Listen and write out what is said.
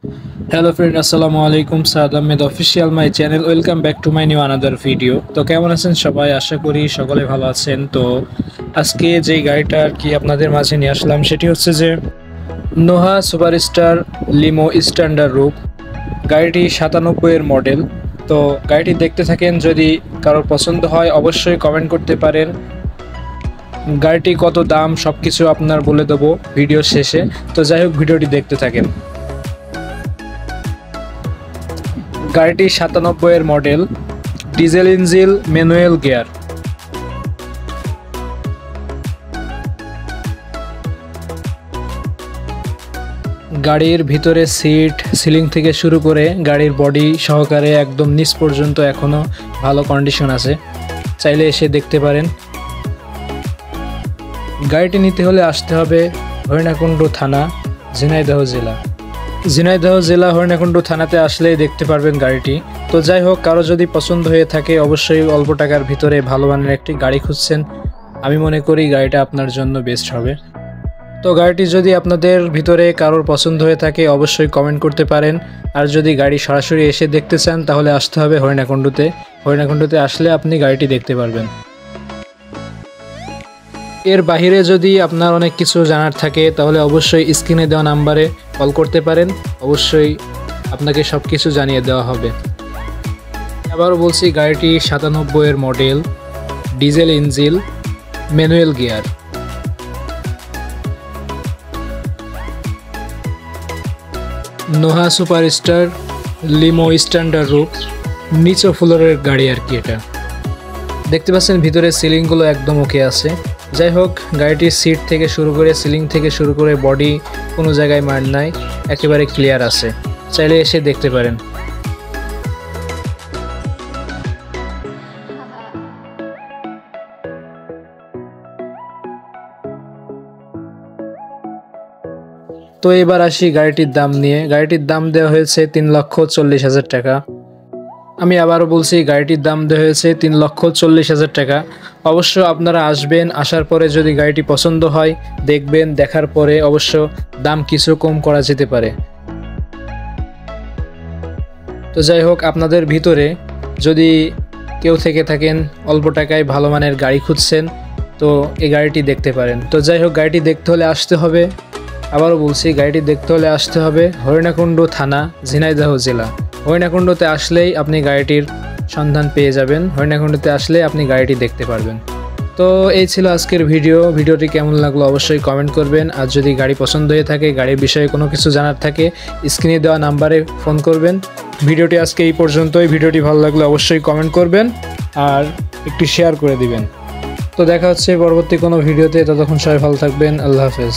Hello friend, আসসালামু আলাইকুম। Saad Ahmed official my channel. Welcome back to my new another video. তো কেমন আছেন সবাই? আশা করি সকলে ভালো আছেন। তো আজকে যেই গাড়িটা আর কি আপনাদের মাঝে নিয়ে আসলাম সেটি হচ্ছে যে নোহা সুপারস্টার লিমো স্ট্যান্ডার্ড রূপ। গাড়িটি 97-এর মডেল। তো গাড়িটি দেখতে থাকেন, যদি কারোর পছন্দ হয় অবশ্যই কমেন্ট করতে পারেন। গাড়িটি কত দাম সব কিছু আপনার বলে দেবো ভিডিও শেষে। তো যাই হোক, ভিডিওটি দেখতে থাকেন। গাড়িটি 97-এর model, diesel engine, manual gear. গাড়ির ভিতরে সিট, সিলিং থেকে শুরু করে গাড়ির বডি সহকারে একদম নিচ পর্যন্ত এখনও ভালো কন্ডিশন আছে, চাইলে এসে দেখতে পারেন। গাড়িটি নিতে হলে আসতে হবে হরিণাকুণ্ড থানা, ঝিনাইদহ জেলা হরিণাকুণ্ড থানাতে আসলেই দেখতে পারবেন গাড়িটি। তো যাই হোক, কারো যদি পছন্দ হয়ে থাকে অবশ্যই অল্প টাকার ভিতরে ভালো মানের একটি গাড়ি খুঁজছেন, আমি মনে করি গাড়িটা আপনার জন্য বেস্ট হবে। তো গাড়িটি যদি আপনাদের ভিতরে কারোর পছন্দ হয়ে থাকে অবশ্যই কমেন্ট করতে পারেন। আর যদি গাড়ি সরাসরি এসে দেখতে চান তাহলে আসতে হবে হরিণাকুণ্ডুতে আসলে আপনি গাড়িটি দেখতে পারবেন। এর বাইরে যদি আপনার অনেক কিছু জানার থাকে তাহলে অবশ্যই স্ক্রিনে দেওয়া নাম্বারে কল করতে পারেন, অবশ্যই আপনাকে সব কিছু জানিয়ে দেওয়া হবে। আবারও বলছি, গাড়িটি 97-এর model, diesel engine, manual gear. Noah superstar limo standard রূপ, নিচু ফ্লোরের গাড়ি আর কি। এটা দেখতে পাচ্ছেন ভিতরে সিলিংগুলো একদম ওকে আছে। যাই হোক, গাড়িটির সিট থেকে শুরু করে সিলিং থেকে শুরু করে বডি কোনো জায়গায় মার নাই, একেবারে ক্লিয়ার আছে, চাইলে এসে দেখতে পারেন। তো এবার আসি গাড়িটির দাম নিয়ে। গাড়িটির দাম দেওয়া হয়েছে 3,40,000 টাকা। আমি আবারও বলছি, গাড়িটির দাম দেওয়া হয়েছে 3,40,000 টাকা। অবশ্য আপনারা আসবেন, আসার পরে যদি গাড়িটি পছন্দ হয় দেখবেন, দেখার পরে অবশ্য দাম কিছু কম করা যেতে পারে। তো যাই হোক, আপনাদের ভিতরে যদি কেউ থেকে থাকেন অল্প টাকায় ভালো মানের গাড়ি খুঁজছেন তো এই গাড়িটি দেখতে পারেন। তো যাই হোক, গাড়িটি দেখতে হলে আসতে হবে, আবারও বলছি, গাড়িটি দেখতে হলে আসতে হবে হরিণাকুণ্ড থানা, ঝিনাইদহ জেলা। হরিণাকুণ্ডতে আসলেই আপনি গাড়িটির সন্ধান পেয়ে যাবেন, হরিণাকুণ্ডতে আসলে আপনি গাড়িটি দেখতে পারবেন। তো এই ছিল আজকের ভিডিওটি কেমন লাগলো অবশ্যই কমেন্ট করবেন। আর যদি গাড়ি পছন্দ হয়ে থাকে, গাড়ির বিষয়ে কোনো কিছু জানার থাকে, স্ক্রিনে দেওয়া নাম্বারে ফোন করবেন। ভিডিওটি আজকে এই পর্যন্তই। ভিডিওটি ভালো লাগলে অবশ্যই কমেন্ট করবেন আর একটু শেয়ার করে দিবেন। তো দেখা হচ্ছে পরবর্তী কোনো ভিডিওতে, ততক্ষণ সবাই ভালো থাকবেন। আল্লাহ হাফেজ।